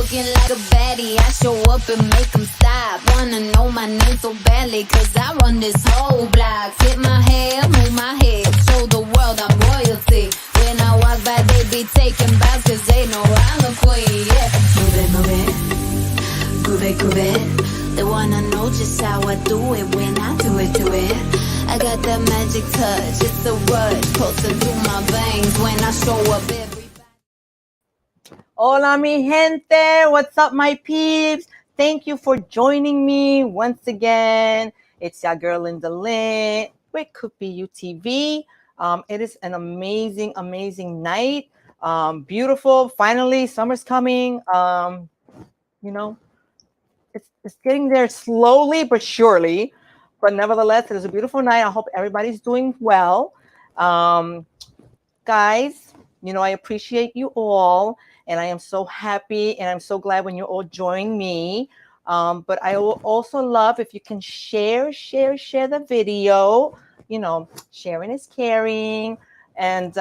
looking like a baddie. I show up and make them stop. Wanna know my name so badly, cause I run this whole block. Flip my hair, move my head, show the world I'm royalty. When I walk by, they be taking bows, cause they know I'm the queen, yeah. Move it, move it, groove it, groove it. They wanna know just how I do it when I do it, do it. I got that magic touch, it's a rush, pulsing through my veins when I show up everybody. Hola mi gente, what's up my peeps? Thank you for joining me once again. It's your girl Linda Lynn with Could Be You TV. It is an amazing, amazing night. Beautiful, finally summer's coming. You know, it's getting there slowly but surely. But nevertheless, it is a beautiful night. I hope everybody's doing well. Guys, you know, I appreciate you all. And I am so happy and I'm so glad when you all join me. But I will also love if you can share the video. You know, sharing is caring. And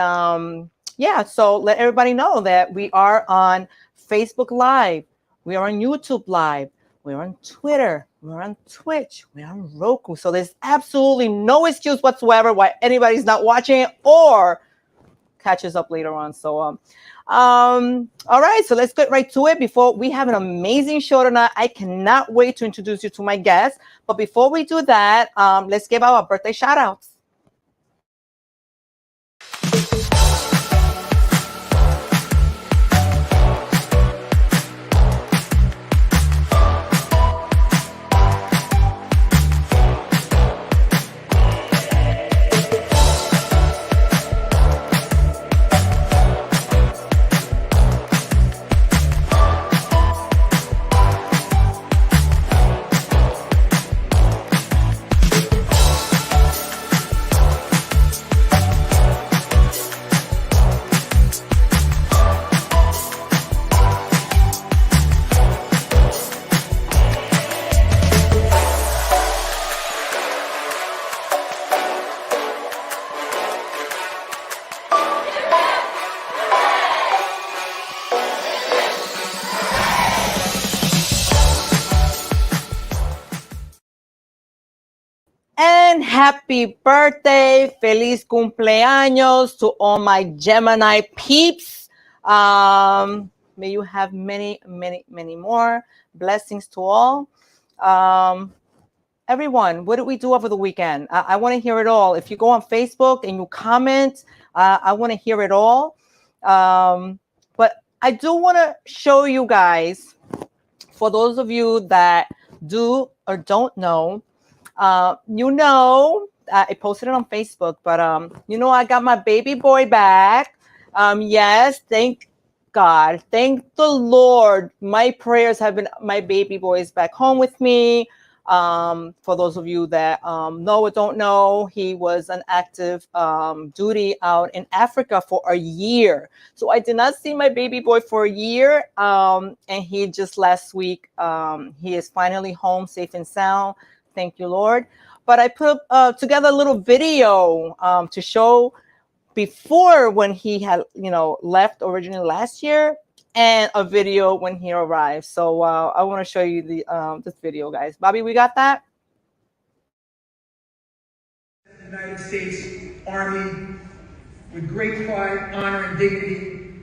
yeah, so let everybody know that we are on Facebook Live. We are on YouTube Live. We're on Twitter. We're on Twitch. We're on Roku. So there's absolutely no excuse whatsoever why anybody's not watching it or catches up later on. So all right, so let's get right to it. Before we have an amazing show tonight, I cannot wait to introduce you to my guests. But before we do that, let's give our birthday shout outs. And happy birthday, feliz cumpleaños to all my Gemini peeps. May you have many, many, many more blessings to all. Everyone, what did we do over the weekend? I want to hear it all. If you go on Facebook and you comment, I want to hear it all. But I do want to show you guys, for those of you that do or don't know, you know, I posted it on Facebook, but you know, I got my baby boy back. Yes, thank God, thank the Lord. My prayers have been my baby boy is back home with me. For those of you that know or don't know, he was an active duty out in Africa for a year. So I did not see my baby boy for a year. And he just last week, he is finally home safe and sound. Thank you, Lord. But I put together a little video to show before when he had, you know, left originally last year, and a video when he arrived. So I want to show you the this video, guys. Bobby, we got that? United States Army, with great pride, honor, and dignity,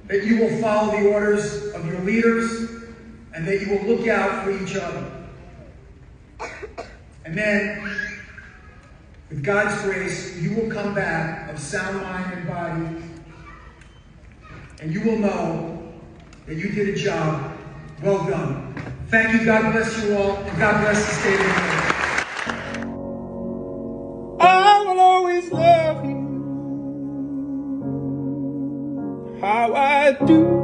that you will follow the orders of your leaders and that you will look out for each other. And then, with God's grace, you will come back of sound mind and body, and you will know that you did a job well done. Thank you. God bless you all, and God bless the state of New York. I will always love you how I do.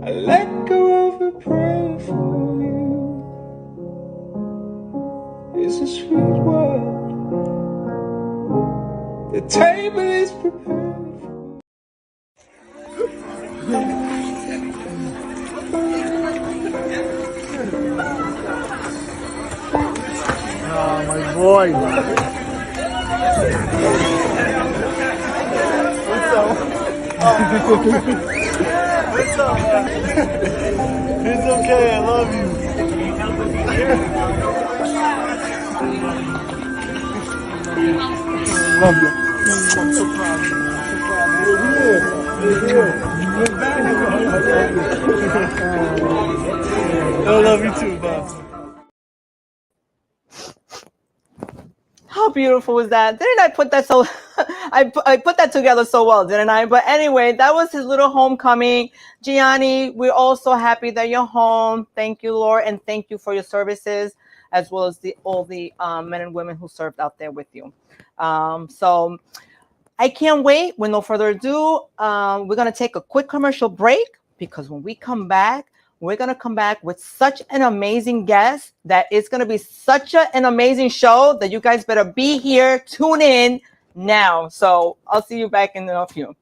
I let go of a prayer for you. It's a sweet world. The table is prepared for. Oh, my boy. What's up? It's okay. I love you. Love you. I'm so proud of you. I'm so proud of you. You're here. You're back. I love you too, boss. How beautiful was that? Didn't I put that so I put that together so well, didn't I? But anyway, that was his little homecoming. Gianni, we're all so happy that you're home. Thank you, Lord, and thank you for your services, as well as all the men and women who served out there with you. So I can't wait. With no further ado, we're going to take a quick commercial break, because when we come back, we're going to come back with such an amazing guest that it's going to be such an amazing show that you guys better be here. Tune in now. So I'll see you back in a few.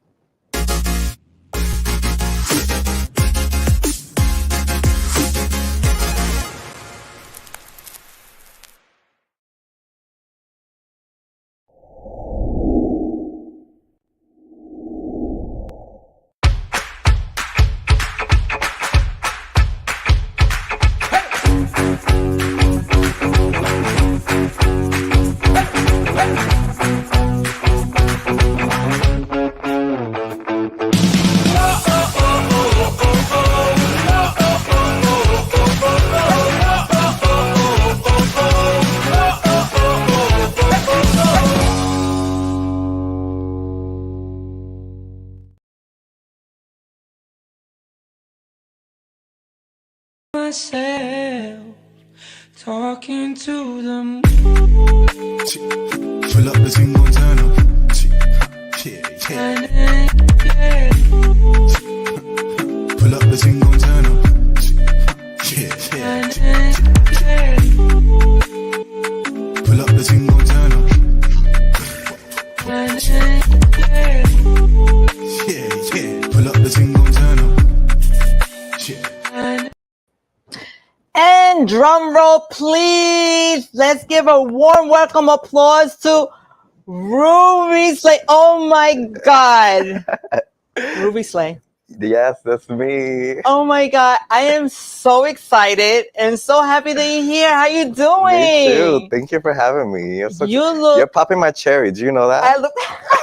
Myself talking to the moon. Pull up the thing, gon' turn up. Yeah, yeah. Pull up the thing, gon' turn up. Yeah. Pull up the thing, gon' turn up. Yeah. Pull up the thing, gon' turn up. Yeah. And drum roll, please. Let's give a warm welcome applause to RUBYSLAY. Oh my God. RUBYSLAY. Yes, that's me. Oh my God. I am so excited and so happy that you're here. How you doing? Me too. Thank you for having me. You're popping my cherry. Do you know that? I look,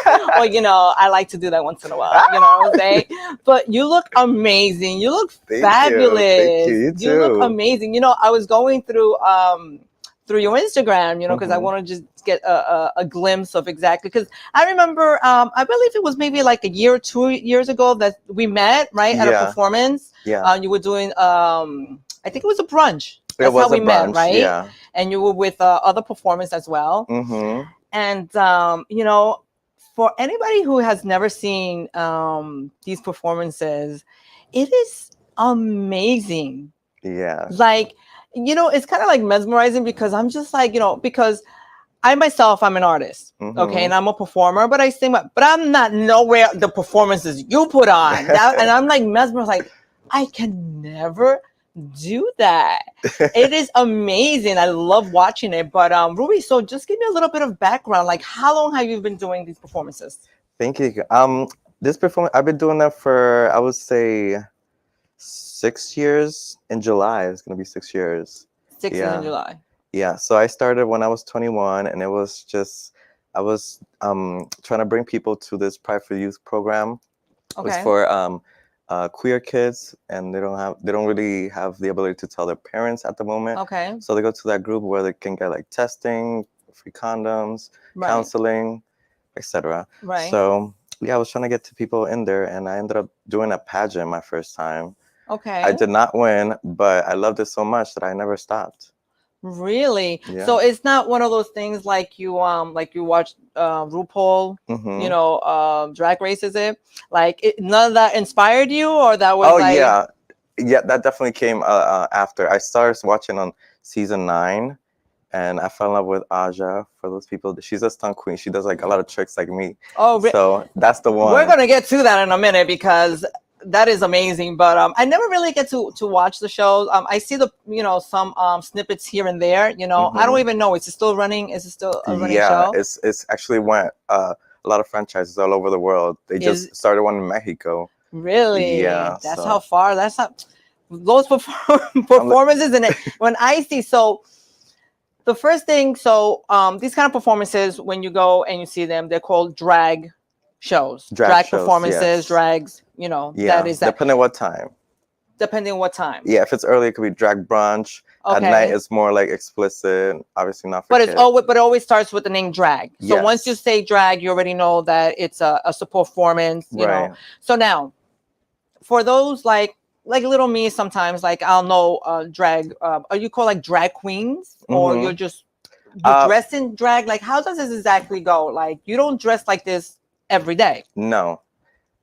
well, you know, I like to do that once in a while. You know what I'm saying? But you look amazing. You look fabulous. Thank you. You too. You look amazing. You know, I was going through your Instagram, you know, because I want to just get a glimpse of exactly, because I remember, I believe it was maybe like a year or 2 years ago that we met, right, at a performance. Yeah. You were doing, I think it was a brunch. That's how we met, right? Yeah. And you were with other performers as well. Mm-hmm. And, you know, for anybody who has never seen these performances, it is amazing. Yeah. Like, you know, it's kind of like mesmerizing, because I'm just like, you know, because I myself, I'm an artist, okay, and I'm a performer, but I sing, but I'm not nowhere the performances you put on. And I'm like mesmerized, like, I can never do that. It is amazing. I love watching it. But Ruby, so just give me a little bit of background. Like, how long have you been doing these performances? Thank you. This performance, I've been doing that for, I would say, 6 years. In July, it's gonna be 6 years. 6 years in July. Yeah. So I started when I was 21, and it was just, I was trying to bring people to this Pride for Youth program. Okay. It was for queer kids, and they don't really have the ability to tell their parents at the moment. Okay. So they go to that group where they can get like testing, free condoms, counseling, etc. Right. So yeah, I was trying to get to people in there, and I ended up doing a pageant my first time. Okay. I did not win, but I loved it so much that I never stopped. Really? Yeah. So it's not one of those things like you watch RuPaul, you know, Drag Race, is it? Like, none of that inspired you, or that was yeah, that definitely came after. I started watching on season 9, and I fell in love with Aja. For those people, she's a stunt queen. She does like a lot of tricks like me. Oh, so that's the one. We're gonna get to that in a minute, because that is amazing. But I never really get to watch the shows. I see some snippets here and there. You know, I don't even know. Is it still running? Is it still a running show? Yeah, it's actually went a lot of franchises all over the world. They just started one in Mexico. Really? Yeah, That's so- how far. That's how those performances and when I see so. The first thing, so these kind of performances, when you go and you see them, they're called drag shows, Drag shows, performances, yes. drags. You know, Yeah, that is that. depending what time. Depending on what time. Yeah, if it's early, it could be drag brunch. At Okay. night, it's more like explicit, obviously not for But kids. it's always, but it always starts with the name drag. So once you Yes. say drag, you already know that it's a performance. You Right. know. So now, for those like little me, sometimes like I'll know drag. Are you called like drag queens, or Mhm. you're just you dress in drag? Like, how does this exactly go? Like, you don't dress like this every day. No,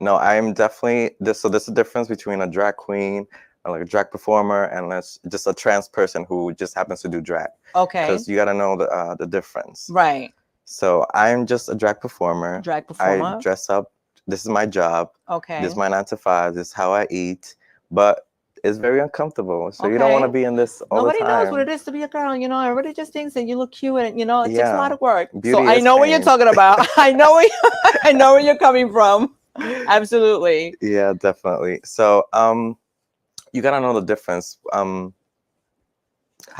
I'm definitely this. So there's a difference between a drag queen, or like a drag performer, and just a trans person who just happens to do drag. Okay. Because you got to know the difference. Right. So I'm just a drag performer. Drag performer. I dress up. This is my job. Okay. This is my 9 to 5. This is how I eat. But it's very uncomfortable. So you don't want to be in this all Nobody the time. knows what it is to be a girl. You know, everybody just thinks that you look cute, and you know, it takes a lot of work. Beauty so I is know what you're pain. talking about. I know where you're coming from. Absolutely. Yeah, definitely. So you gotta know the difference.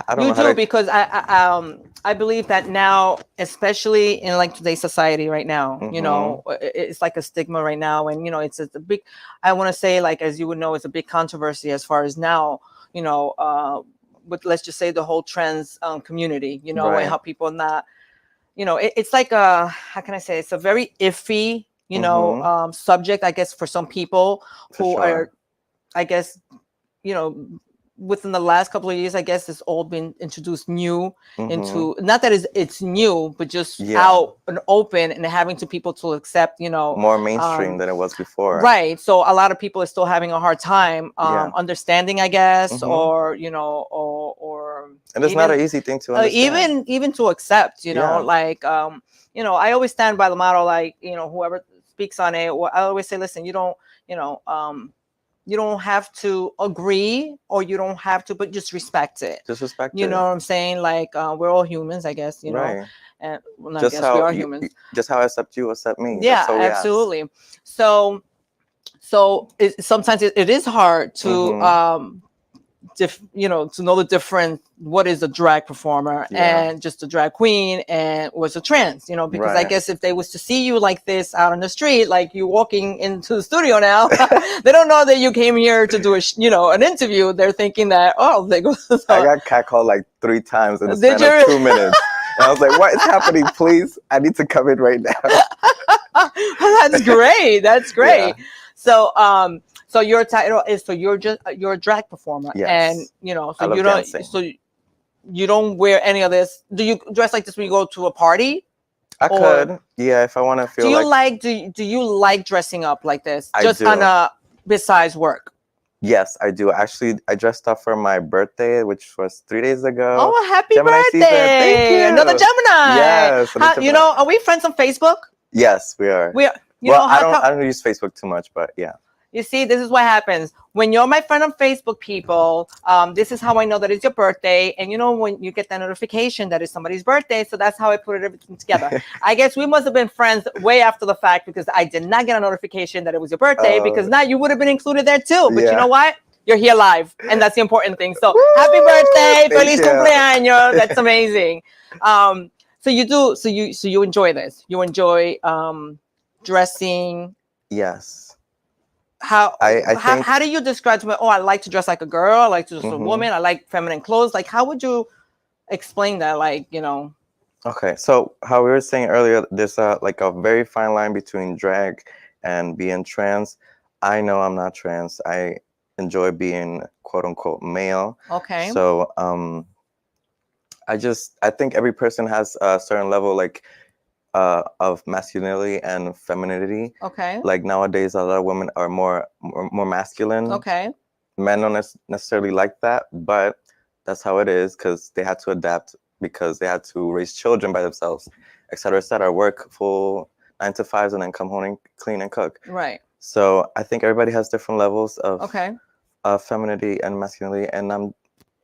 I don't You know how do, to, because I believe that now, especially in like today's society right now, you know, it's like a stigma right now, and you know, it's a big. I want to say, like, as you would know, it's a big controversy as far as now, you know, with, let's just say, the whole trans community, you know, Right. and how people not, you know, it's like a, how can I say, it's a very iffy, you know, subject, I guess, for some people who are, I guess, you know, within the last couple of years, I guess it's all been introduced new into, not that it's new, but just out and open, and having to people to accept, you know, more mainstream than it was before. Right. So a lot of people are still having a hard time understanding, I guess, or, you know, or and it's not an easy thing to understand. Even to accept, you know, like, you know, I always stand by the motto, like, you know, whoever speaks on it, I always say, listen, you don't, you know, you don't have to agree, or you don't have to, but just respect it. Just respect it. You know what I'm saying? Like, we're all humans, I guess, you know, and well, not just I guess how we are humans. Just how I accept you, accept me. Yeah, absolutely. So sometimes it is hard to, you know, to know the difference. What is a drag performer and just a drag queen, and what's a trans, you know, because I guess if they was to see you like this out on the street, like you walking into the studio now, they don't know that you came here to do you know, an interview. They're thinking that, oh, they go. I got catcalled like 3 times in the span of 2 minutes. And I was like, what is happening? Please, I need to come in right now. That's great. That's great. So, so your title is, so you're a drag performer, and you know, so you don't, dancing. So you don't wear any of this. Do you dress like this when you go to a party? I could, yeah, if I want to feel. Do you like do you like dressing up like this? Just on a besides work? Yes, I do. Actually, I dressed up for my birthday, which was 3 days ago. Oh, happy Gemini birthday! Thank you. Another Gemini. Yes. You know, are we friends on Facebook? Yes, we are. We are. Well, I don't use Facebook too much, but yeah. You see, this is what happens when you're my friend on Facebook, people. This is how I know that it's your birthday. And you know, when you get that notification that it's somebody's birthday, so that's how I put everything together. I guess we must have been friends way after the fact, because I did not get a notification that it was your birthday, because now you would have been included there too. But you know what? You're here live, and that's the important thing. So happy birthday, feliz cumpleaños. That's amazing. So you do, so you enjoy this. You enjoy dressing. Yes. How do you describe to me? Oh, I like to dress like a girl. I like to dress a woman. I like feminine clothes. Like, how would you explain that? Like, you know. Okay, so how we were saying earlier, there's like a very fine line between drag and being trans. I know I'm not trans. I enjoy being quote unquote male. Okay. So I think every person has a certain level like of masculinity and femininity. Okay. Like nowadays, a lot of women are more masculine. Okay. Men don't necessarily like that, but that's how it is, because they had to adapt, because they had to raise children by themselves, etc., etc. Work full 9 to 5s and then come home and clean and cook. Right. So I think everybody has different levels of femininity and masculinity, and I'm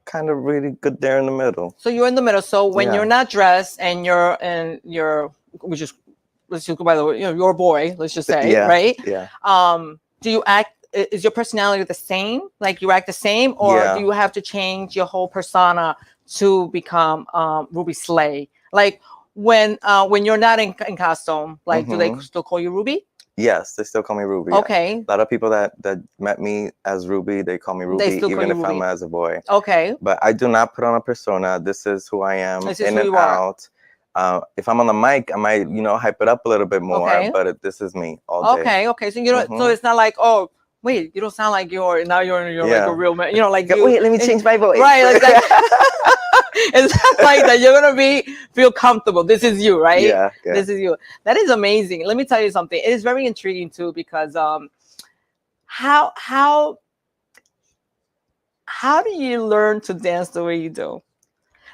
kind of really good there in the middle. So you're in the middle. So when you're not dressed and you're which is, let's just go by the way, you know, your boy, let's just say, right? Yeah. Do you act is your personality the same? Like you act the same, or Yeah. do you have to change your whole persona to become Ruby Slay? Like when you're not in costume, like do they still call you Ruby? Yes, they still call me Ruby. Okay. A lot of people that met me as Ruby, they call me They Ruby, still call even you if I'm Ruby. as a boy. Okay. But I do not put on a persona. This is who I am, This is in who and you are. out. If I'm on the mic, I might, hype it up a little bit more. Okay. But this is me all day. Okay. Okay. So you know, so it's not like, oh, wait, you don't sound like you're like a real man. You know, like Wait, let me change my voice. Right. Like that. It's not like that. You're gonna feel comfortable. This is you, right? Yeah. This is you. That is amazing. Let me tell you something. It is very intriguing too, because how do you learn to dance the way you do?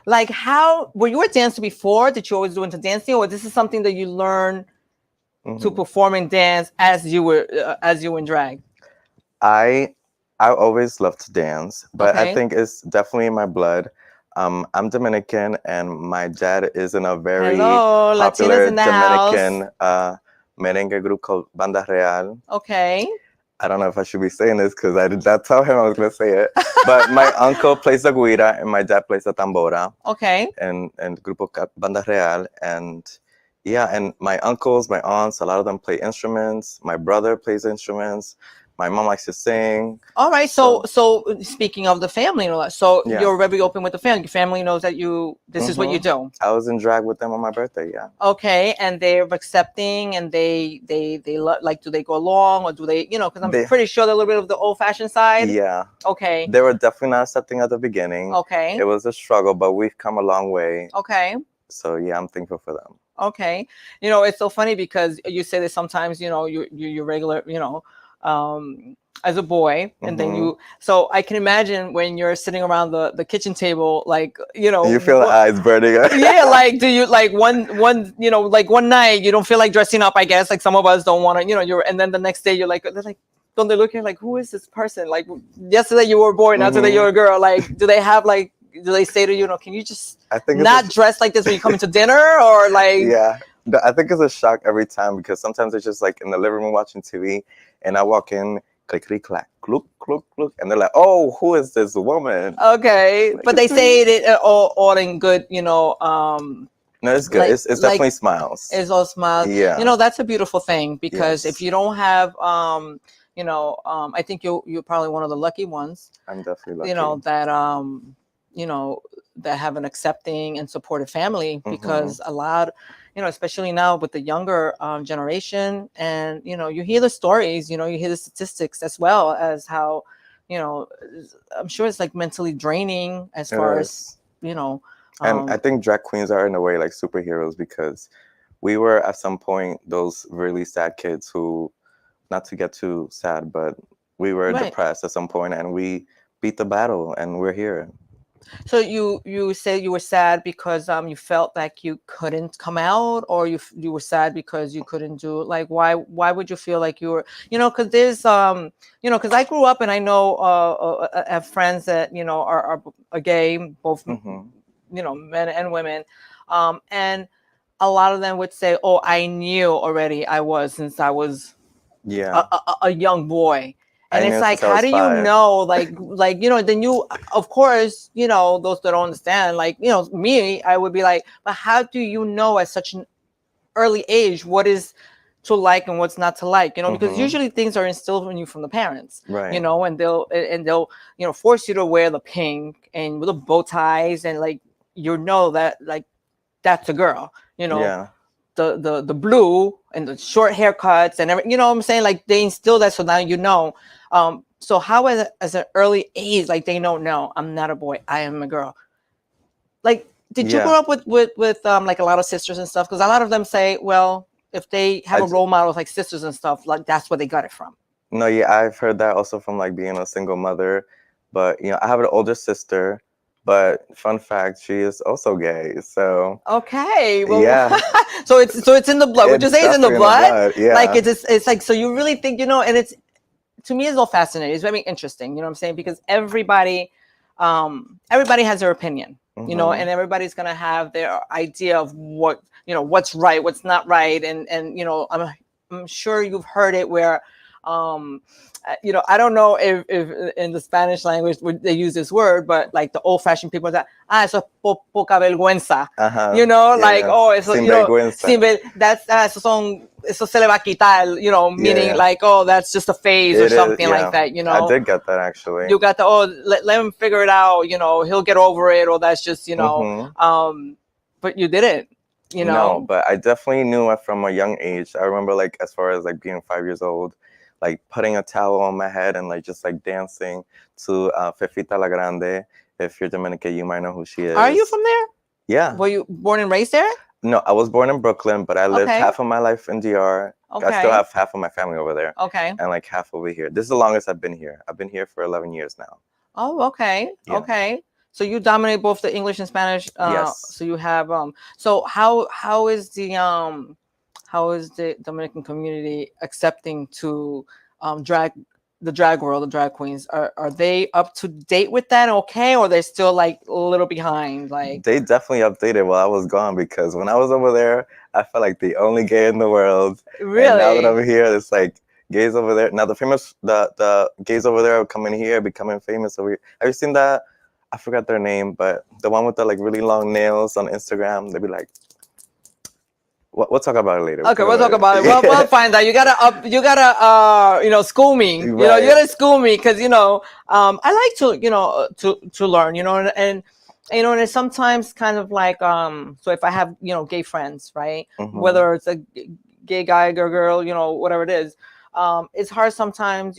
Like, how were you a dancer before? Did you always do into dancing, or this is something that you learn to perform and dance as you were in drag? I always loved to dance, but I Okay. think it's definitely in my blood. I'm Dominican, and my dad is in a very Hello, Latinas popular in the Dominican merengue group called Banda Real. Okay. I don't know if I should be saying this because I did not tell him I was going to say it. But my uncle plays the guira and my dad plays the tambora. Okay. And Grupo Banda Real. And yeah, and my uncles, my aunts, a lot of them play instruments. My brother plays instruments. My mom likes to sing. All right. So speaking of the family, so you're very open with the family. Your family knows that this is what you do. I was in drag with them on my birthday. Yeah. Okay, and they're accepting, and they like, do they go along, or do they, because I'm pretty sure they're a little bit of the old-fashioned side. Yeah. Okay. They were definitely not accepting at the beginning. Okay. It was a struggle, but we've come a long way. Okay. So yeah, I'm thankful for them. Okay. It's so funny because you say that sometimes, you're regular, as a boy, and then so I can imagine when you're sitting around the kitchen table, like, you feel the eyes burning. Yeah, like, do you, like, one like one night you don't feel like dressing up, I guess, like some of us don't want to, and then the next day you're like, they're like, don't they look at you like, who is this person? Like, yesterday you were a boy, now today you're a girl. Like, do they say to you, can you just not dress like this when you come into dinner, or like? Yeah, I think it's a shock every time, because sometimes it's just like in the living room watching TV, and I walk in, click, click, clack, look, and they're like, oh, who is this woman? Okay, but they say it all in good, No, it's good. It's definitely smiles. It's all smiles. Yeah. That's a beautiful thing, because if you don't have, I think you're probably one of the lucky ones. I'm definitely lucky. That have an accepting and supportive family, because a lot, especially now with the younger generation, and you hear the stories, you hear the statistics, as well as how, I'm sure it's like mentally draining as far as, and I think drag queens are in a way like superheroes, because we were at some point those really sad kids who, not to get too sad, but we were depressed at some point, and we beat the battle, and we're here. So you said you were sad because you felt like you couldn't come out, or you were sad because you couldn't do, like, why would you feel like you were, because there's because I grew up, and I know I have friends that are gay, both men and women, and a lot of them would say, oh, I knew already I was, since I was a young boy. And it's like, how do you know, like, then you, of course, those that don't understand, like, me, I would be like, but how do you know at such an early age what is to like and what's not to like, because usually things are instilled in you from the parents, right? And they'll force you to wear the pink and with the bow ties, and like, that, like, that's a girl, the blue and the short haircuts and everything, what I'm saying? Like, they instill that, so now so how as an early age, like, they don't know, I'm not a boy, I am a girl. Like, did you grow up with like a lot of sisters and stuff? Because a lot of them say, well, if they have a role model like sisters and stuff, like, that's where they got it from. No, yeah, I've heard that also from, like, being a single mother. But I have an older sister. But fun fact, she is also gay. So okay, well, yeah. so it's in the blood. Would you say it's in the blood? Yeah. Like, it's like, so you really think, and it's, to me, it's all fascinating. It's very interesting. What I'm saying? Because everybody has their opinion, and everybody's gonna have their idea of what, what's right, what's not right, and I'm sure you've heard it where I don't know if in the Spanish language they use this word, but like the old-fashioned people that eso es poca vergüenza, like eso, Sin vergüenza. eso se le va a quitar, meaning Yeah. like that's just a phase or It is, something yeah. like that, I did get that actually. You got the let him figure it out, he'll get over it, or that's just but you didn't, No, but I definitely knew it from a young age. I remember like as far as like being 5 years old, like putting a towel on my head and like just like dancing to Fefita La Grande. If you're Dominican, you might know who she is. Are you from there? Yeah. Were you born and raised there? No, I was born in Brooklyn, but I lived Okay. half of my life in DR. Okay. I still have half of my family over there. Okay. And like half over here. This is the longest I've been here. I've been here for 11 years now. Oh, okay. Yeah. Okay. So you dominate both the English and Spanish. Yes. So you have so how is the Dominican community accepting to the drag world, the drag queens? Are they up to date with that? Okay, or they're still like a little behind? Like they definitely updated while I was gone, because when I was over there, I felt like the only gay in the world. Really? And now that I'm here, it's like gays over there. Now the gays over there are coming here, becoming famous over here. Have you seen that? I forgot their name, but the one with the like really long nails on Instagram. They'd be like, we'll talk about it later. Okay, we'll talk about it. We'll find out. You gotta school me. Right. You gotta school me, because I like to learn. And it's sometimes kind of like so if I have gay friends, right? Mhm. Whether it's a gay guy or girl, whatever it is, it's hard sometimes.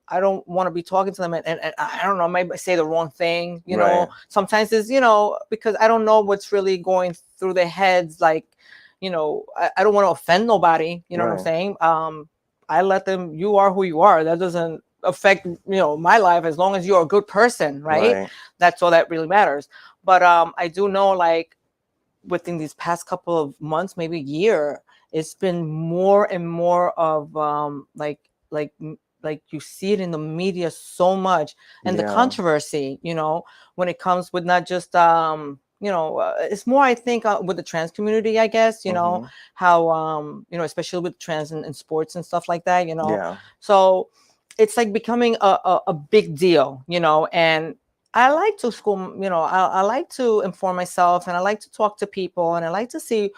I don't want to be talking to them and I don't know, maybe say the wrong thing, Right. Sometimes it's, because I don't know what's really going through their heads. Like, I don't want to offend nobody, you know what I'm Right. saying? I let them, you are who you are. That doesn't affect, my life, as long as you're a good person, right? That's all that really matters. But I do know, like, within these past couple of months, maybe a year, it's been more and more of like you see it in the media so much, and the Yeah. controversy, when it comes with not just it's more, I think, with the trans community, I guess, Mhm. how especially with trans in sports and stuff like that, Yeah. so it's like becoming a big deal, and I like to school, I like to inform myself, and I like to talk to people, and I like to see,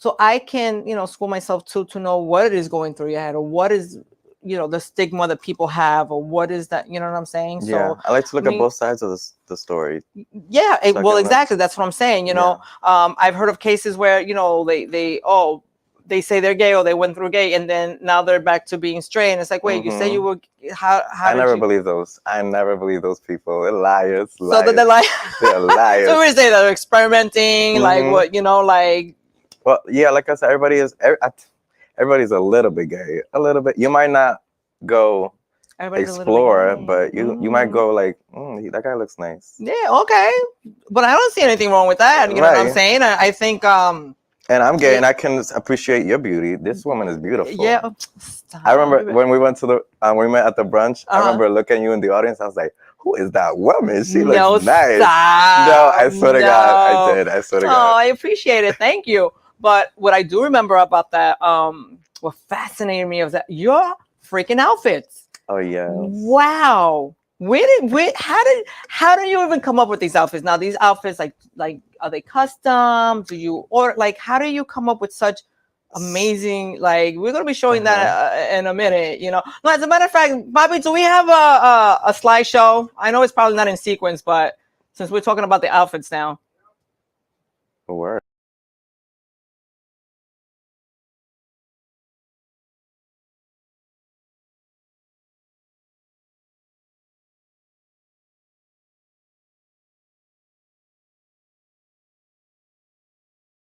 so I can, school myself to know what it is going through your head, or what is, the stigma that people have, or what is that, you know what I'm saying? Yeah. So I like to look I at mean, both sides of the story. yeah, So I well, can exactly. That's what I'm saying. I've heard of cases where, they say they're gay, or they went through gay, and then now they're back to being straight. And it's like, wait, you say you were, how I did never you? believe those. I never believe those people. They're liars. So that they're like, They're liars. so we say they're experimenting, like what, like. Well, yeah, like I said, everybody's a little bit gay, a little bit. You might not go Everybody's a little bit explore, gay. but you might go like, that guy looks nice. Yeah, okay, but I don't see anything wrong with that. You know what I'm saying? I think and I'm gay, and I can appreciate your beauty. This woman is beautiful. Yeah, I remember when we went to when we met at the brunch. I remember looking at you in the audience. I was like, who is that woman? She looks nice. Stop. No, I swear to God, I did. I swear to God. Oh, I appreciate it. Thank you. But what I do remember about that, what fascinated me was that your freaking outfits. Oh yeah. Wow. How do you even come up with these outfits? Now, these outfits, like are they custom? Do you, or like, how do you come up with such amazing, like, we're gonna be showing that in a minute, No, as a matter of fact, Bobby, do we have a slideshow? I know it's probably not in sequence, but since we're talking about the outfits now. Word.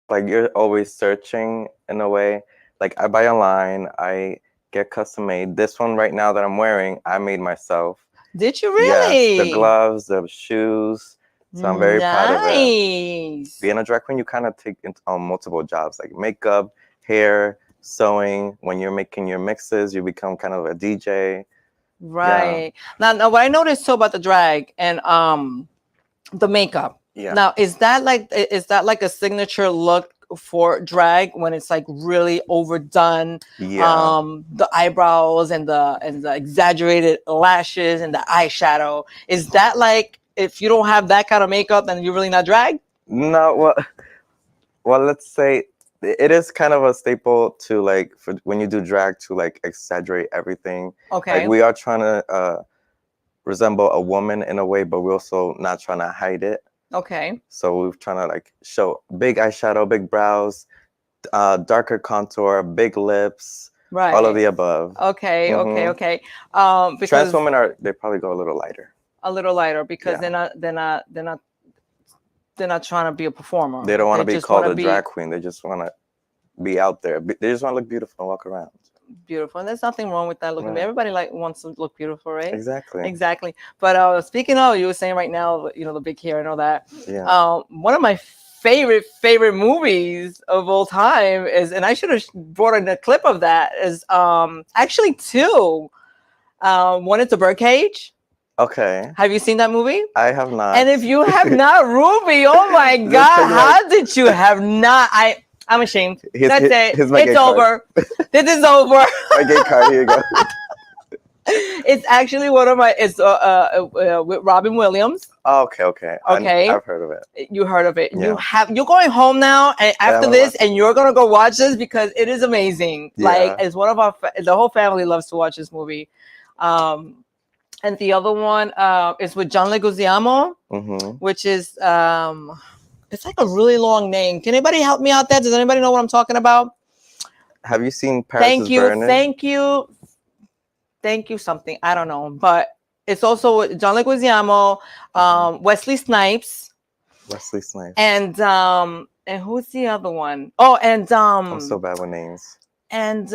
Like, you're always searching in a way. Like, I buy online, I get custom made. This one right now that I'm wearing, I made myself. Did you really? Yes, the gloves, the shoes. So I'm very proud of it. Nice. Being a drag queen, you kind of take on multiple jobs, like makeup, hair, sewing. When you're making your mixes, you become kind of a DJ. Right. Yeah. Now what I noticed too about the drag and the makeup. Yeah. Now, is that like a signature look for drag when it's like really overdone. Yeah. The eyebrows and the exaggerated lashes and the eyeshadow. Is that like, if you don't have that kind of makeup, then you're really not drag? No, well, let's say it is kind of a staple to like for when you do drag to like exaggerate everything. Okay. Like we are trying to resemble a woman in a way, but we're also not trying to hide it. Okay. So we're trying to like show big eyeshadow, big brows, darker contour, big lips, Right. all of the above. Okay. Okay. Mhm. Okay. Because Trans women they probably go a little lighter. a little lighter because Yeah. they're not trying to be a performer. They don't want to be just called wanna a drag queen. They just want to be out there. They just want to look beautiful and walk around. beautiful. And there's nothing wrong with that looking. Right. Everybody like wants to look beautiful, right? Exactly. Exactly. But speaking of, you were saying right now, you know, the big hair and all that. Yeah. One of my favorite movies of all time is, and I should have brought in a clip of that, is actually two. One is The Birdcage. Okay. Have you seen that movie? I have not. And if you have not, Ruby, oh my God, how did you have not? I'm ashamed. That's it. It's over. This is over. My gay card. Here you go. It's actually one of my. It's with Robin Williams. Oh, okay. Okay. I've heard of it. You heard of it. Yeah. You're going home now, and after this, and you're gonna go watch this because it is amazing. Yeah. Like, it's one of our. The whole family loves to watch this movie. And the other one is with John Leguizamo, which is it's like a really long name. Can anybody help me out there? Does anybody know what I'm talking about? Have you seen Paris is Burning? Thank you. Something, I don't know, but it's also with John Leguizamo, Wesley Snipes, and who's the other one? Oh, and I'm so bad with names. And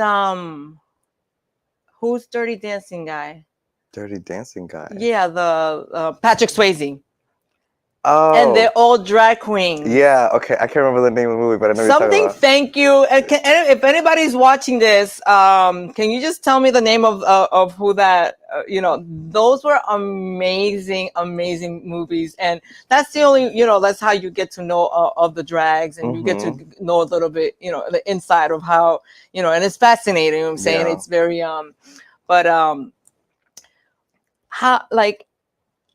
who's Dirty Dancing guy? Dirty Dancing guy. Yeah, the Patrick Swayze. Oh. And they're all drag queens. Yeah. Okay. I can't remember the name of the movie, but I know Something. Thank you. And if anybody's watching this, can you just tell me the name of who that? You know, those were amazing movies, and that's the only. You know, that's how you get to know of the drags, and you get to know a little bit. You know, the inside of how. You know, and it's fascinating. You know what I'm saying, it's very but how, like,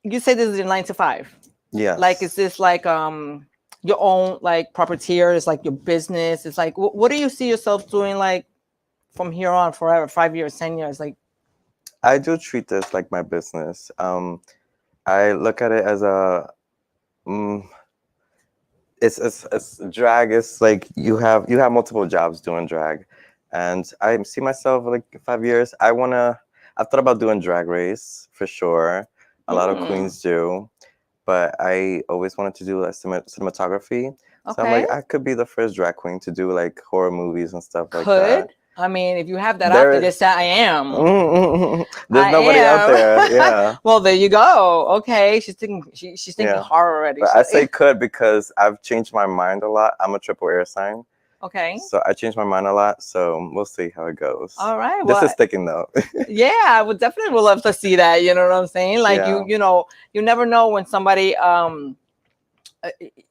you say this is your 9 to 5. Yeah. Like, is this like your own like propertier? It's like your business. It's like, what do you see yourself doing like from here on forever, 5 years, 10 years? Like, I do treat this like my business. I look at it as a it's drag. It's like you have multiple jobs doing drag, and I see myself like 5 years. I've thought about doing Drag Race for sure. A lot of queens do. But I always wanted to do like cinematography. okay. So I'm like, I could be the first drag queen to do like horror movies and stuff like that. I mean, if you have that out there, just say I am. There's nobody out there. Yeah. Well, there you go. Okay, she's thinking horror already. But I say could because I've changed my mind a lot. I'm a triple air sign. Okay. So I changed my mind a lot. So we'll see how it goes. All right. This is sticking though. Yeah, I would love to see that. You know what I'm saying? Like you know, you never know when somebody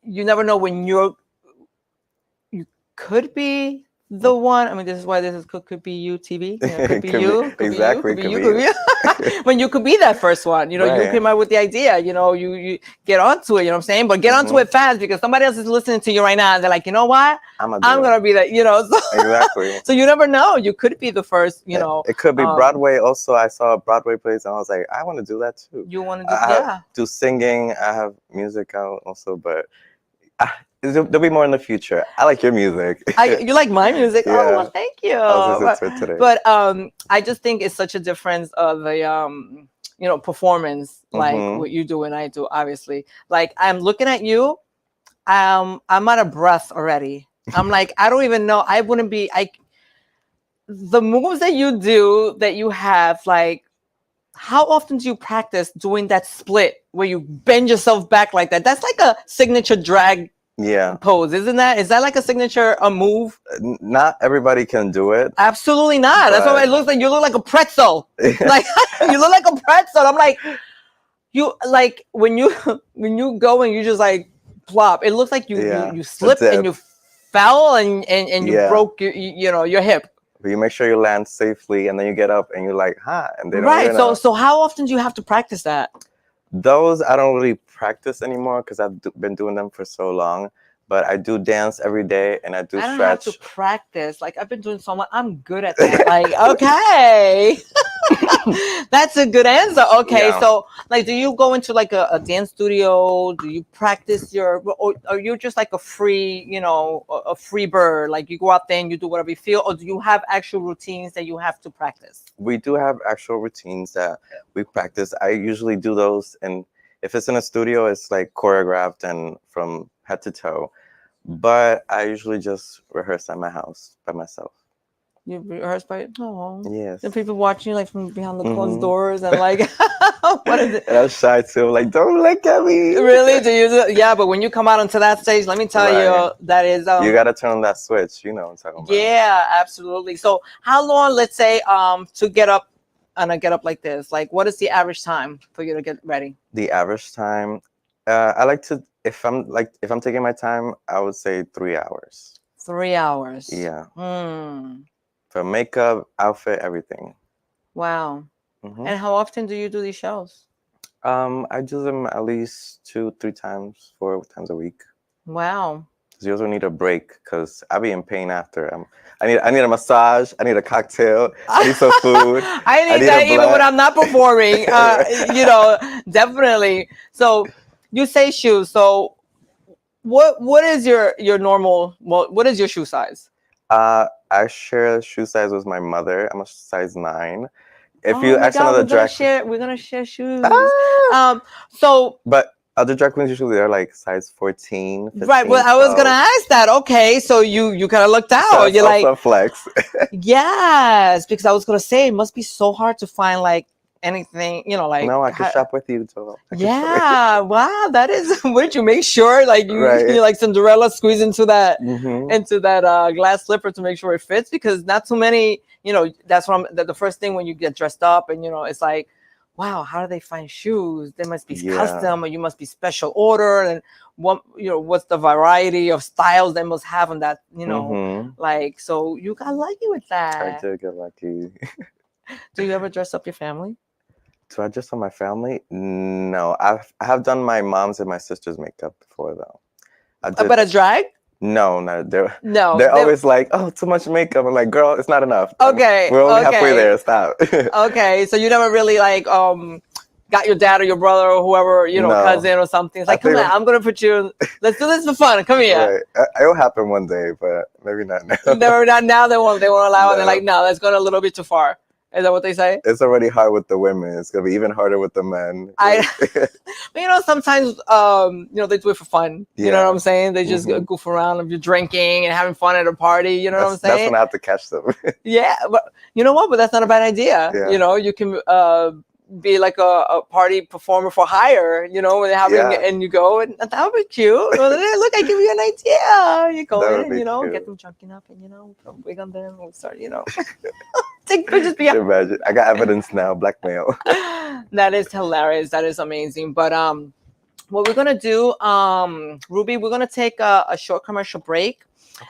you never know when you could be the one. I mean, this is why this is could be you TV. You know, could be you. Exactly. Could be you. When you could be that first one. You know, you came out with the idea. You know, you get onto it. You know what I'm saying? But get onto it fast because somebody else is listening to you right now, and they're like, you know what? I'm gonna be that. You know. So, exactly. So you never know. You could be the first. You know. It could be Broadway. Also, I saw a Broadway plays, and I was like, I want to do that too. You want to do singing. I have music out also, but. There'll be more in the future. I like your music. You like my music? Yeah. Oh, well, thank you. But I just think it's such a difference of the you know, performance, like what you do and I do. Obviously, like I'm looking at you, I'm out of breath already. I'm like, I don't even know. I wouldn't be. The moves that you do, that you have, like. How often do you practice doing that split where you bend yourself back like that? That's like a signature drag pose, isn't that? Is that like a signature move? Not everybody can do it. Absolutely not. That's why it looks like you look like a pretzel. Like you look like a pretzel. I'm like, you like when you go and you just like plop. It looks like you slip and you fell and you Yeah. broke your hip. But you make sure you land safely, and then you get up and you're like, "Ha!" And they don't Right. even know. So how often do you have to practice that? Those I don't really practice anymore because I've been doing them for so long. But I do dance every day, and I do I don't have stretch. to practice. Like, I've been doing so much. I'm good at that. Like, okay. That's a good answer. Okay. Yeah. So, like, do you go into like a dance studio? Do you practice or you're just like a free, a free bird? Like, you go out there and you do whatever you feel, or do you have actual routines that you have to practice? We do have actual routines that we practice. I usually do those, and if it's in a studio, it's like choreographed and from head to toe. But I usually just rehearse at my house by myself. You rehearse by no. Yes. The people watching you like from behind the closed Mhm. doors and like, what is it? And I was shy too. I'm like, don't look at me. Really? Do you? Yeah, but when you come out onto that stage, let me tell you, Right. that is. You gotta turn on that switch. You know what I'm talking about. Yeah, absolutely. So, how long? Let's say, to get up, and I get up like this. Like, what is the average time for you to get ready? The average time, I like to. If I'm taking my time, I would say 3 hours. 3 hours. Yeah. Hmm. For makeup, outfit, everything. Wow. Mhm. And how often do you do these shows? I do them at least 2-3 times, 4 times a week. Wow. Cause you also need a break, cause I be in pain after. I need a massage. I need a cocktail. I need some food. I need that even when I'm not performing. Definitely. So you say shoes. So what is your normal? What is your shoe size? I share shoe size with my mother. I'm a size 9. If Oh you my ask God, another drag, we're gonna share shoes. Ah! So But other drag queens usually they're like size 14, 15, right. Well, I was 12. gonna ask that. Okay, so you kind of looked out. That's You're also like, a flex. yes, because I was gonna say it must be so hard to find like anything. Like No, I can shop with you, Joel. yeah, wow, that is. What did you make sure? Like Right. you like Cinderella squeeze into that Mhm. glass slipper to make sure it fits, because not too many. That's what the first thing when you get dressed up, and it's like, wow, how do they find shoes? They must be Yeah. custom, or you must be special order, and what's the variety of styles they must have on that. Mhm. Like, so you got lucky with I that. did get lucky. Do you ever dress up your family? Do I dress on my family? No, I have done my mom's and my sister's makeup before though. But a drag? No, they're No. always like, oh, too much makeup. I'm like, girl, it's not enough. Okay. We're only halfway okay. there. Stop. Okay, so you never really like got your dad or your brother or whoever, No. cousin or something. It's like, come on, I'm gonna put you. Let's do this for fun. Come here. Right. It'll happen one day, but maybe not now. Never, not now. They won't allow it. They're No. like, no, that's going a little bit too far. Is that what they say? It's already hard with the women. It's gonna be even harder with the men. But sometimes they do it for fun. You know Yeah. what I'm saying? They just goof around if you're drinking and having fun at a party. You know what I'm saying? That's when I have to catch them. Yeah, but you know what? But that's not a bad idea. Yeah. You can be like a party performer for hire. When they're having and you go, and that would be cute. Well, look, I give you an idea. You go That in would be and cute. get them junking up, and put a wig on them. We'll start. Take pictures. Imagine. I got evidence now. Blackmail. That is hilarious. That is amazing. But what we're gonna do, Ruby, we're gonna take a short commercial break.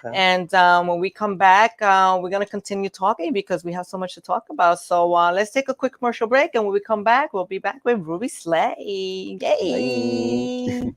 Okay. And when we come back, we're going to continue talking because we have so much to talk about. So let's take a quick commercial break. And when we come back, we'll be back with RUBYSLAY. Yay!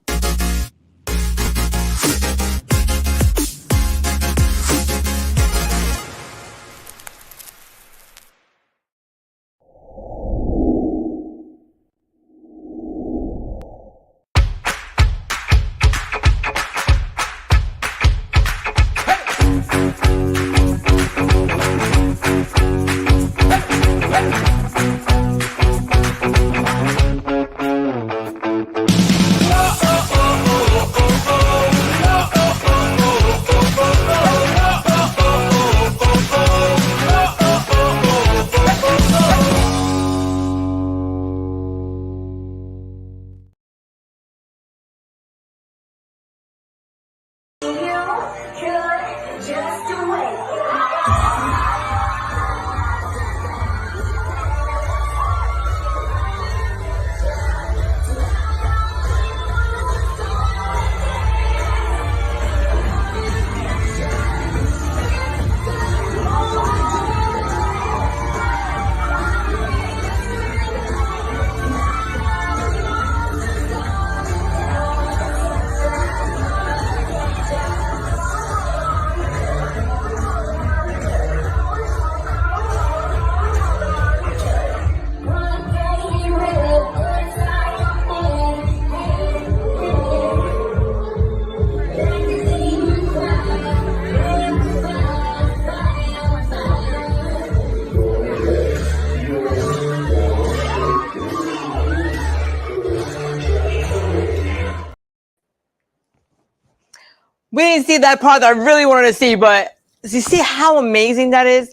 we didn't see that part that I really wanted to see, but you see how amazing that is?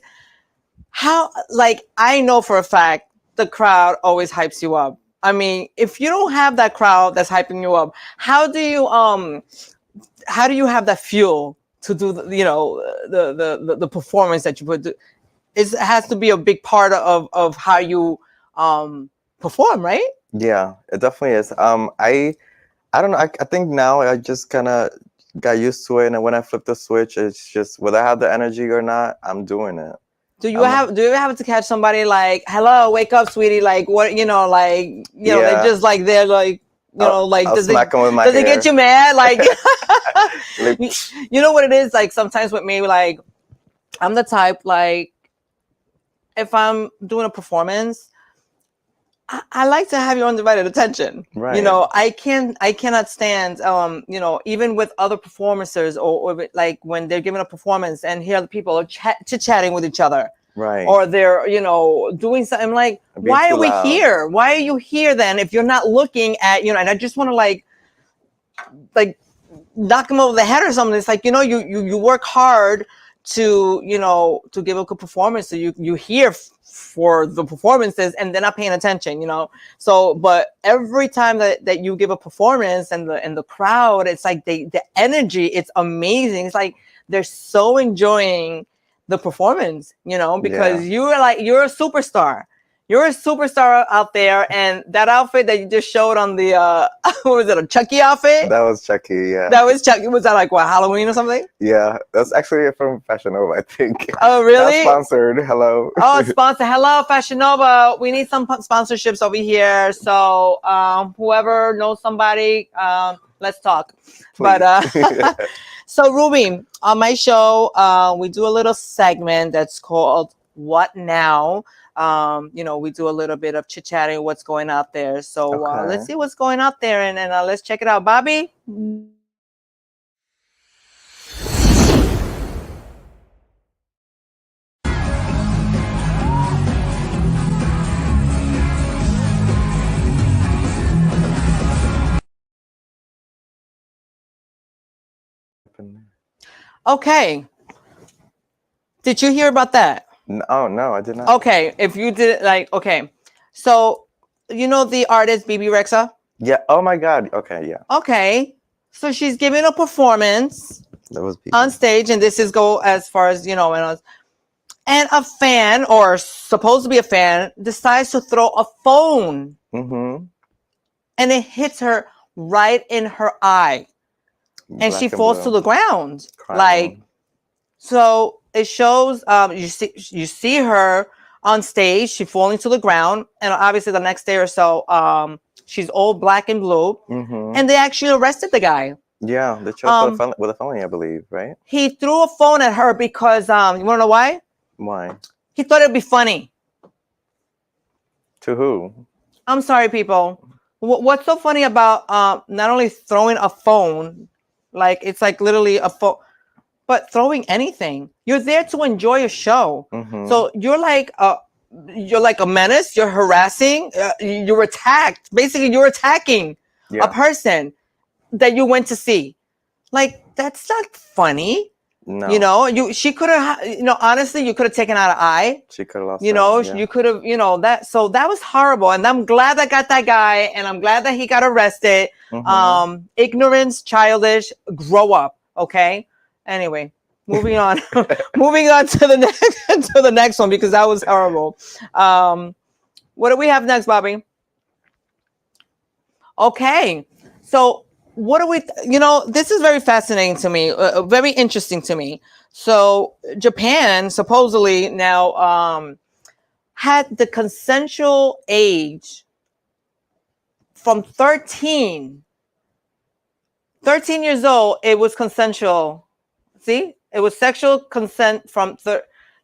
How, like, I know for a fact the crowd always hypes you up. I mean, if you don't have that crowd that's hyping you up, how do you have that fuel to do the performance that you put? It has to be a big part of how you perform, right? Yeah, it definitely is. I don't know. I think now I just kind of got used to it, and when I flip the switch, it's just whether I have the energy or not, I'm doing it. Do you ever have to catch somebody like, "Hello, wake up, sweetie"? Like what? They're just like they're like, I'll smack them with my does hair. it get you mad? Like, Like, you know what it is? Like sometimes with me, like I'm the type like if I'm doing a performance, I like to have your undivided attention. Right. I cannot stand, even with other performers or like when they're giving a performance and here the people are chit-chatting with each other. Right. Or they're, doing something. I'm like, why are we here? Why are you here then if you're not looking at, and I just want to like knock them over the head or something. It's like, you work hard to, to give a good performance. So you hear for the performances and they're not paying attention, So, but every time that you give a performance and the crowd, it's like the energy, it's amazing. It's like they're so enjoying the performance, because you're a superstar. You're a superstar out there, and that outfit that you just showed on the what was it, a Chucky outfit? That was Chucky, yeah. That was Chucky. Was that like what, Halloween or something? Yeah, that's actually from Fashion Nova, I think. Oh, really? Not sponsored. Hello. Oh, it's sponsored. Hello, Fashion Nova. We need some sponsorships over here. So whoever knows somebody, let's talk. Please. But so Ruby, on my show, we do a little segment that's called What Now? We do a little bit of chit-chatting, what's going out there. So let's see what's going out there, and then let's check it out. Bobby? Okay. Did you hear about that? Oh, no, I did not. Okay, if you did, okay. So, the artist BB Rexa? Yeah, oh my God. Okay, yeah. Okay. So she's giving a performance That was on stage, and this is go as far as, and a fan, or supposed to be a fan, decides to throw a phone. Mm-hmm. And it hits her right in her eye. And she falls to the ground. Crying. So it shows you see her on stage, she falling to the ground, and obviously the next day or so, she's all black and blue. Mm-hmm. And they actually arrested the guy. Yeah, they charged with a felony, I believe, right? He threw a phone at her because you want to know why? Why? He thought it'd be funny. To who? I'm sorry, people. What's so funny about not only throwing a phone, like it's like literally a phone, but throwing anything? You're there to enjoy a show. Mm-hmm. So you're like a menace. You're harassing. You're attacked. Basically, you're attacking a person that you went to see. Like, that's not funny. No. She could have, honestly, you could have taken out an eye. She could have lost you could have, that. So that was horrible. And I'm glad I got that guy, and I'm glad that he got arrested. Mm-hmm. Ignorance, childish, grow up. Okay. Anyway, moving on. Moving on to the next one, because that was horrible. What do we have next, Bobby? Okay. So what do we, this is very fascinating to me, very interesting to me. So Japan supposedly now had the consensual age from 13 years old. It was consensual. See, it was sexual consent from,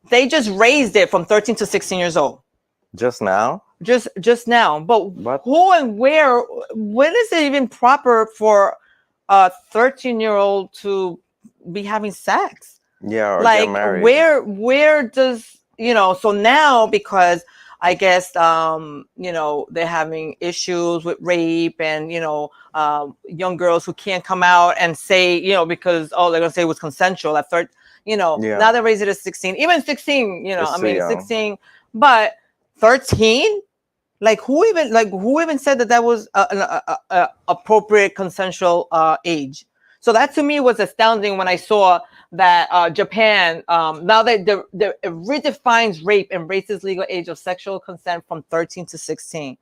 they just raised it from 13 to 16 years old. Just now? Just now. But what? Who and where, when is it even proper for a 13-year-old to be having sex? Yeah, or like get married. where does, so now, because I guess, they're having issues with rape and, young girls who can't come out and say, because, they're going to say it was consensual at 13, now they raise it to 16, even 16, It's too young. 16, but 13? Like who even said that was an appropriate consensual age? So that to me was astounding when I saw that Japan now that it redefines rape and raises legal age of sexual consent from 13 to 16.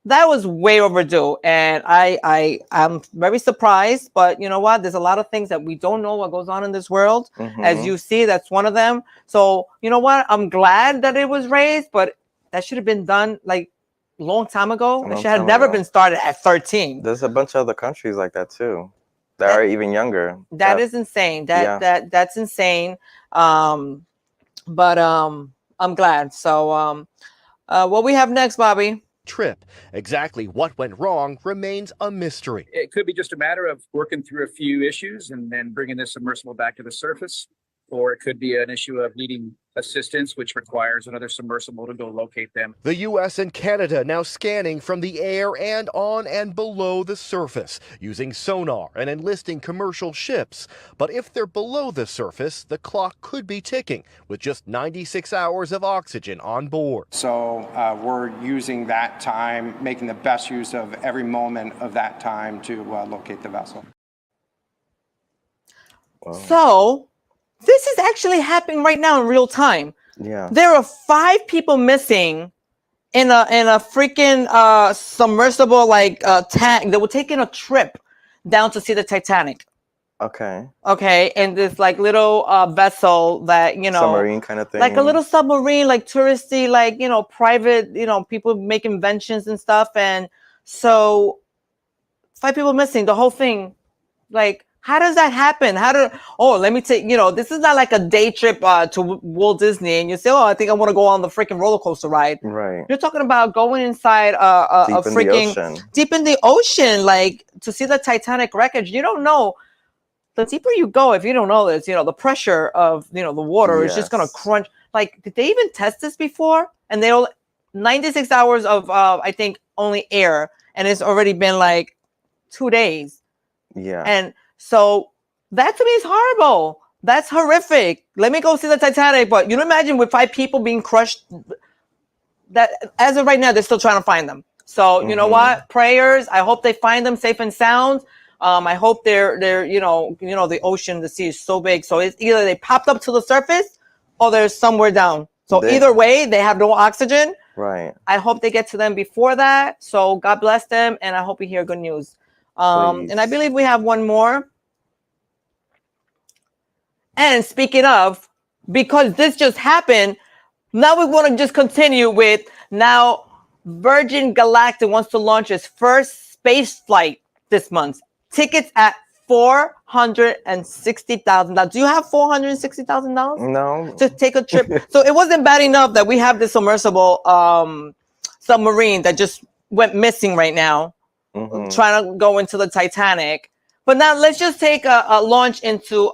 That was way overdue, and I'm very surprised. But you know what? There's a lot of things that we don't know what goes on in this world. As you see, that's one of them. So you know what? I'm glad that it was raised, but that should have been done like long time ago. It should have never been started at 13. There's a bunch of other countries like that too, that are even younger. That is insane. That's insane. But I'm glad. So what we have next, Bobby? Trip. Exactly what went wrong remains a mystery. It could be just a matter of working through a few issues and then bringing this submersible back to the surface, or it could be an issue of needing assistance, which requires another submersible to go locate them. The U.S. and Canada now scanning from the air and on and below the surface, using sonar and enlisting commercial ships. But if they're below the surface, the clock could be ticking, with just 96 hours of oxygen on board. So we're using that time, making the best use of every moment of that time to locate the vessel. Wow. So this is actually happening right now in real time. Yeah. There are 5 people missing in a freaking submersible tank. They were taking a trip down to see the Titanic. Okay. Okay, and this like little vessel that submarine kind of thing. Like a little submarine, like touristy, like private, people make inventions and stuff. And so 5 people missing, the whole thing. Like, how does that happen? Let me take, this is not like a day trip to Walt Disney and you say, I think I want to go on the freaking roller coaster ride. Right. You're talking about going inside a freaking deep in the ocean, like to see the Titanic wreckage. You don't know. The deeper you go, if you don't know this, the pressure of, the water is just going to crunch. Like, did they even test this before? And they all 96 hours of, I think, only air. And it's already been like 2 days. Yeah. And so that to me is horrible. That's horrific. Let me go see the Titanic. But you know, imagine with 5 people being crushed. That as of right now, they're still trying to find them. So you know what? Prayers. I hope they find them safe and sound. I hope they're the ocean, the sea is so big. So it's either they popped up to the surface or they're somewhere down. So either way, they have no oxygen. Right. I hope they get to them before that. So God bless them, and I hope we hear good news. And I believe we have one more. And speaking of, because this just happened, now we want to just continue with now Virgin Galactic wants to launch its first space flight this month. Tickets at $460,000. Do you have $460,000? No. To take a trip. So it wasn't bad enough that we have this submersible submarine that just went missing right now. Trying to go into the Titanic, but now let's just take a launch into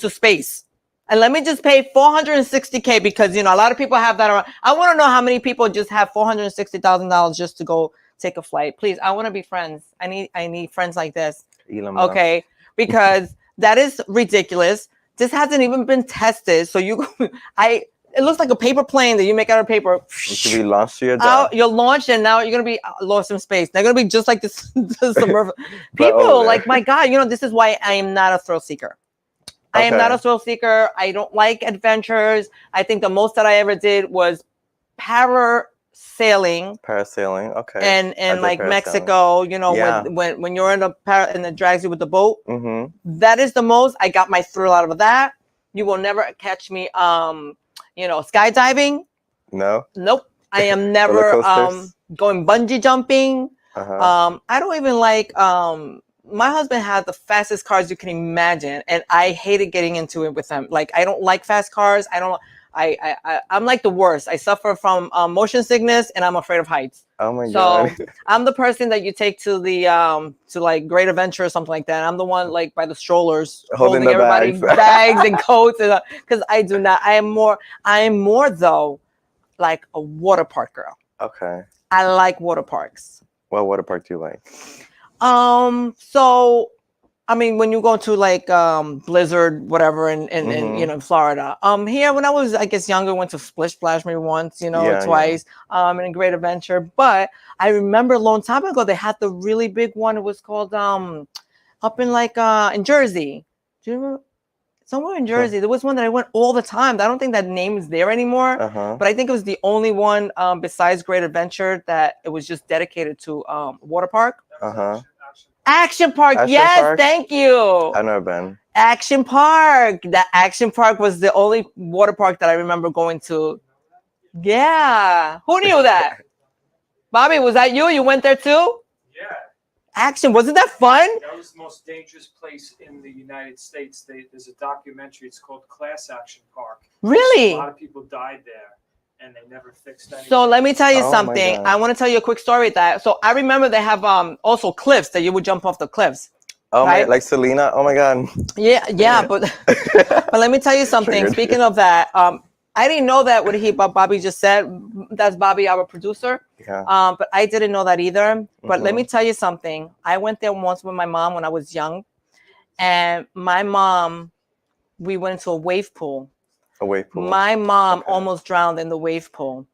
space, and let me just pay $460K because a lot of people have that around. I want to know how many people just have $460,000 just to go take a flight. Please, I want to be friends. I need friends like this. Elon Musk. Okay, because that is ridiculous. This hasn't even been tested. So it looks like a paper plane that you make out of paper. You should be launched to your death. You're launched, and now you're gonna be lost in space. They're gonna be just like this submersible. People, like, my God, this is why I am not a thrill seeker. I am not a thrill seeker. I don't like adventures. I think the most that I ever did was parasailing. Parasailing, okay. And like Mexico, when you're in and it drags you with the boat. That is the most. I got my thrill out of that. You will never catch me. Skydiving. No. Nope. I am never going bungee jumping. I don't even like. My husband had the fastest cars you can imagine, and I hated getting into it with him. Like, I don't like fast cars. I'm like the worst. I suffer from motion sickness, and I'm afraid of heights. Oh my God. So I'm the person that you take to the to like Great Adventure or something like that. I'm the one like by the strollers holding everybody's bags and coats, because I do not. I am more though. like a water park girl. Okay. I like water parks. What water park do you like? So I mean, when you go to like Blizzard, whatever, in you know, Florida. Here when I was, I guess, younger, went to Splish Splash maybe once, you know, or twice. In a Great Adventure. But I remember a long time ago they had the really big one. It was called up in like in Jersey. Do you remember? Somewhere in Jersey, there was one that I went all the time. I don't think that name is there anymore, but I think it was the only one besides Great Adventure that it was just dedicated to water park. Action Park, yes, Park? thank you. I've never been. Action Park. That Action Park was the only water park that I remember going to. Yeah, who knew that? Bobby, was that you? You went there too? Yeah. Action, wasn't that fun? That was the most dangerous place in the United States. There's a documentary. It's called Class Action Park. Really? A lot of people died there, and they never fixed anything. So let me tell you something. I want to tell you a quick story with that. So I remember they have also cliffs that you would jump off the cliffs. Oh right? my, like Selena. Oh my God. Yeah, but but let me tell you something. Triggered. Speaking of that, I didn't know that what Bobby just said. That's Bobby, our producer. Yeah. But I didn't know that either. But let me tell you something. I went there once with my mom when I was young, and my mom, we went into a wave pool. A wave pool. My mom almost drowned in the wave pool,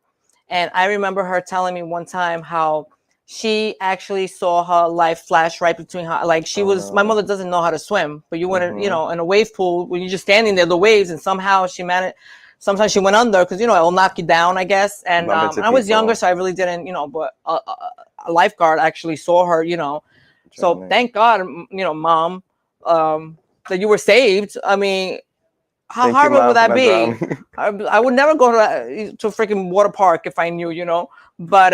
and I remember her telling me one time how she actually saw her life flash right between her. Like she was, my mother doesn't know how to swim, but you went, you know, in a wave pool when you're just standing there, the waves, and somehow she managed. Sometimes she went under because, you know, it'll knock you down, I guess. And I was younger, so I really didn't, you know, but a lifeguard actually saw her, you know. So thank God, you know, Mom, that you were saved. I mean, how hard would that be? I would never go to a freaking water park if I knew, you know. But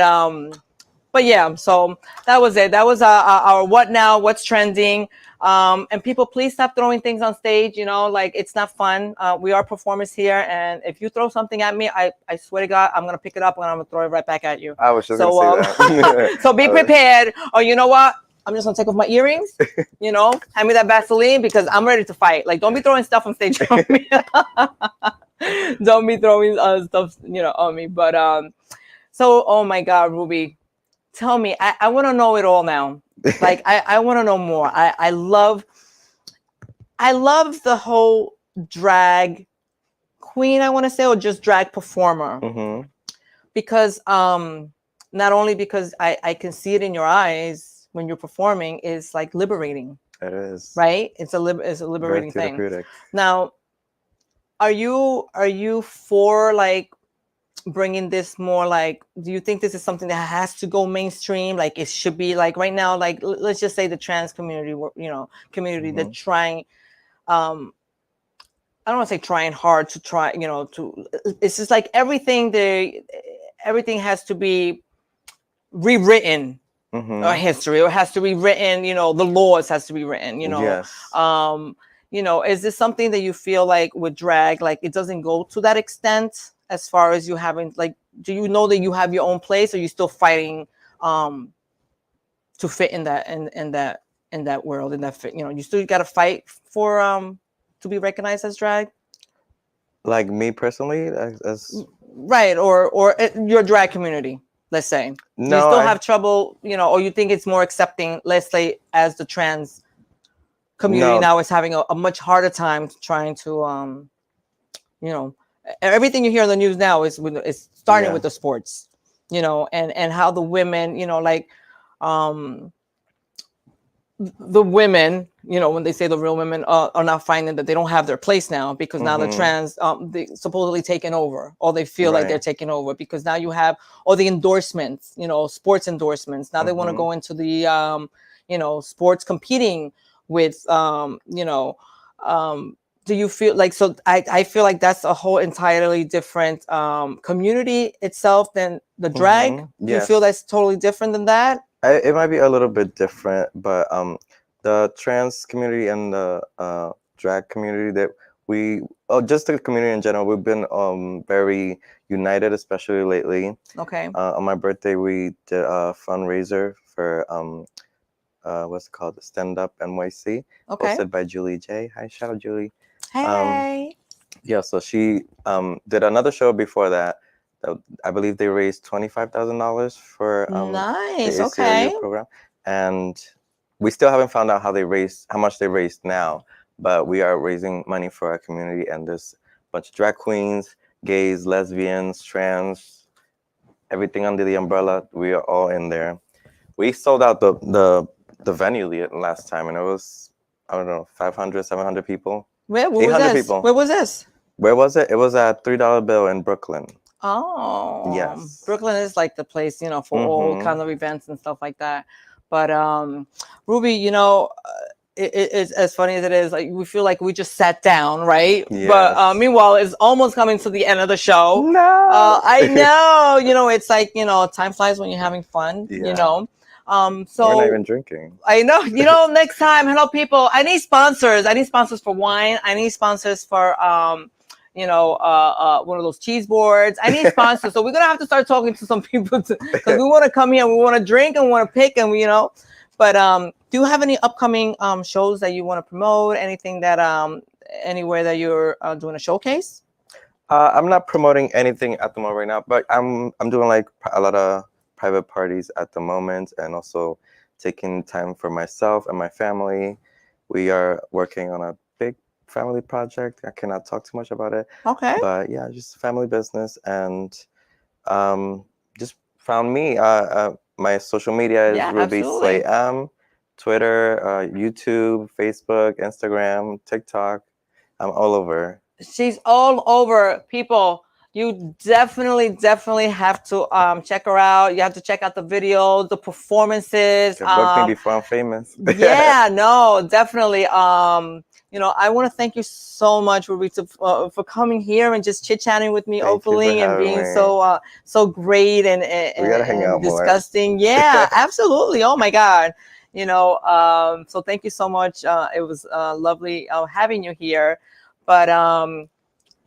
yeah, so that was it. That was our what now, what's trending. And people, please stop throwing things on stage. You know, like it's not fun. We are performers here, and if you throw something at me, I swear to God, I'm gonna pick it up and I'm gonna throw it right back at you. I was just gonna say that. So be prepared. Or you know what? I'm just gonna take off my earrings. You know, hand me that Vaseline because I'm ready to fight. Like, don't be throwing stuff on stage on me. Don't be throwing stuff, you know, on me. But so oh my God, Ruby. Tell me, I want to know it all now. Like, I want to know more. I love the whole drag queen, I want to say, or just drag performer. Because not only because I can see it in your eyes when you're performing, is like liberating. It is. Right? It's a liberating thing. Now, are you for like bringing this more, like, do you think this is something that has to go mainstream? Like it should be like right now, like let's just say the trans community, you know, they're trying, I don't want to say trying hard to try, you know, it's just like everything has to be rewritten, or history, or has to be written, you know, the laws has to be written, you know. Yes. You know, is this something that you feel like with drag, like it doesn't go to that extent? As far as you having, like, do you know that you have your own place, or are you still fighting to fit in that world, in that fit, you know, you still got to fight for to be recognized as drag? Like me personally, as right, or your drag community, let's say. No, you still have trouble, you know, or you think it's more accepting, let's say, as the trans community now is having a much harder time trying to you know, everything you hear in the news now is starting with the sports, you know, and how the women, you know, like the women, you know, when they say the real women are now finding that they don't have their place now, because now the trans they supposedly taken over, or they feel like they're taking over, because now you have all the endorsements, you know, sports endorsements. Now they want to go into the you know, sports competing with you know, do you feel like, so I feel like that's a whole entirely different community itself than the drag? Do you feel that's totally different than that? It might be a little bit different, but the trans community and the drag community, that just the community in general, we've been very united, especially lately. Okay. On my birthday, we did a fundraiser for what's it called, Stand Up NYC, hosted by Julie J. Hi, shout out Julie. Hey. Yeah, so she did another show before that, I believe they raised $25,000 for the Nice. ACLU Okay. program, and we still haven't found out how much they raised now. But we are raising money for our community, and there's a bunch of drag queens, gays, lesbians, trans, everything under the umbrella. We are all in there. We sold out the venue last time, and it was, I don't know, 500, 700 people. Where was 800 this? people. Where was this? Where was it? It was at $3 Bill in Brooklyn. Oh, Yes. Brooklyn is like the place, you know, for all kind of events and stuff like that. But Ruby, you know, it's as funny as it is. Like we feel like we just sat down, right? Yes. But meanwhile, it's almost coming to the end of the show. No. I know. You know, it's like, you know, time flies when you're having fun. Yeah. You know. So we're not even drinking. I know. You know, next time, hello people. I need sponsors. I need sponsors for wine. I need sponsors for you know, one of those cheese boards. I need sponsors. So we're gonna have to start talking to some people because we want to come here and we want to drink and we want to pick and we, you know. But do you have any upcoming shows that you want to promote? Anything that anywhere that you're doing a showcase? I'm not promoting anything at the moment right now, but I'm doing like a lot of private parties at the moment, and also taking time for myself and my family. We are working on a big family project. I cannot talk too much about it. Okay. But yeah, just family business, and just found me. My social media is RUBYSLAY M, Twitter, YouTube, Facebook, Instagram, TikTok. I'm all over. She's all over, people. You definitely have to check her out. You have to check out the videos, the performances. Book me before I'm famous. Yeah, no, definitely. You know, I want to thank you so much, Ruby, for coming here and just chit-chatting with me openly and being so great and we gotta hang out disgusting. More. Yeah, absolutely. Oh my God. You know, so thank you so much. It was lovely having you here. But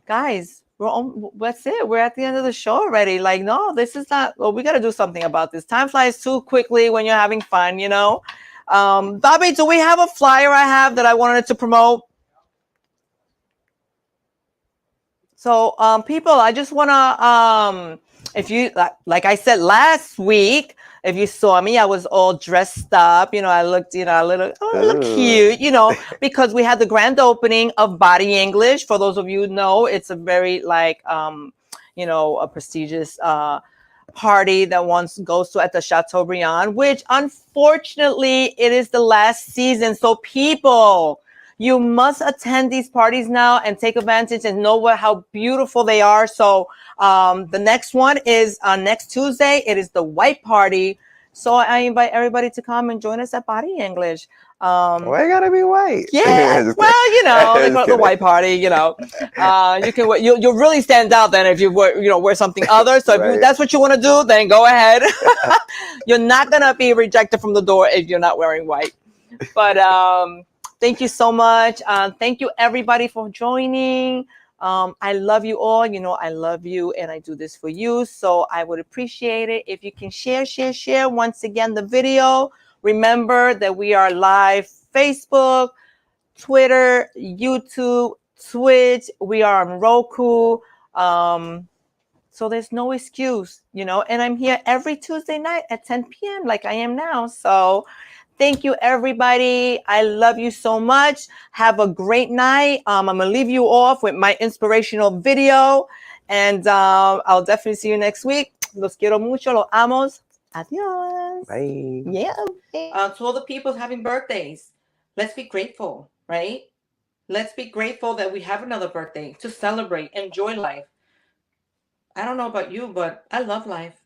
guys, that's it. We're at the end of the show already. Like, no, this is not. Well, we got to do something about this. Time flies too quickly when you're having fun, you know. Bobby, do we have a flyer I have that I wanted to promote? So, people, I just want to, if you, like I said last week, if you saw me, I was all dressed up. You know, I looked, you know, a little cute, you know, because we had the grand opening of Body English. For those of you who know, it's a very, like, you know, a prestigious party that one goes to at the Chateaubriand, which unfortunately it is the last season. So people, you must attend these parties now and take advantage and know how beautiful they are. So the next one is next Tuesday. It is the white party. So I invite everybody to come and join us at Body English. Why you gotta be white? Yeah, well, you know, they call it the white party. You know, you can you'll really stand out then if you wear something other. So if that's what you want to do, then go ahead. You're not gonna be rejected from the door if you're not wearing white. But thank you so much. Thank you everybody for joining. I love you all. You know, I love you and I do this for you. So I would appreciate it if you can share once again the video. Remember that we are live Facebook, Twitter, YouTube, Twitch. We are on Roku. So there's no excuse, you know, and I'm here every Tuesday night at 10 p.m. like I am now. So thank you, everybody. I love you so much. Have a great night. I'm going to leave you off with my inspirational video. And I'll definitely see you next week. Los quiero mucho. Los amos. Adios. Bye. Yeah. To all the people having birthdays, let's be grateful, right? Let's be grateful that we have another birthday to celebrate, enjoy life. I don't know about you, but I love life.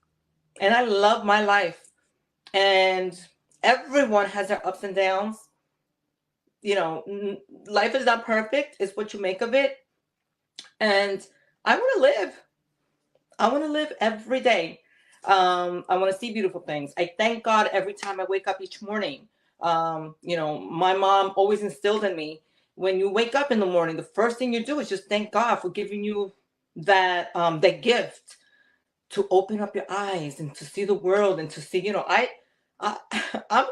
And I love my life. And everyone has their ups and downs. You know, life is not perfect. It's what you make of it. And I want to live. I want to live every day. I want to see beautiful things. I thank God every time I wake up each morning. You know, my mom always instilled in me, when you wake up in the morning, the first thing you do is just thank God for giving you that gift to open up your eyes and to see the world and to see, you know, I'm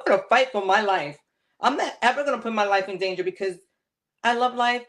going to fight for my life. I'm not ever going to put my life in danger because I love life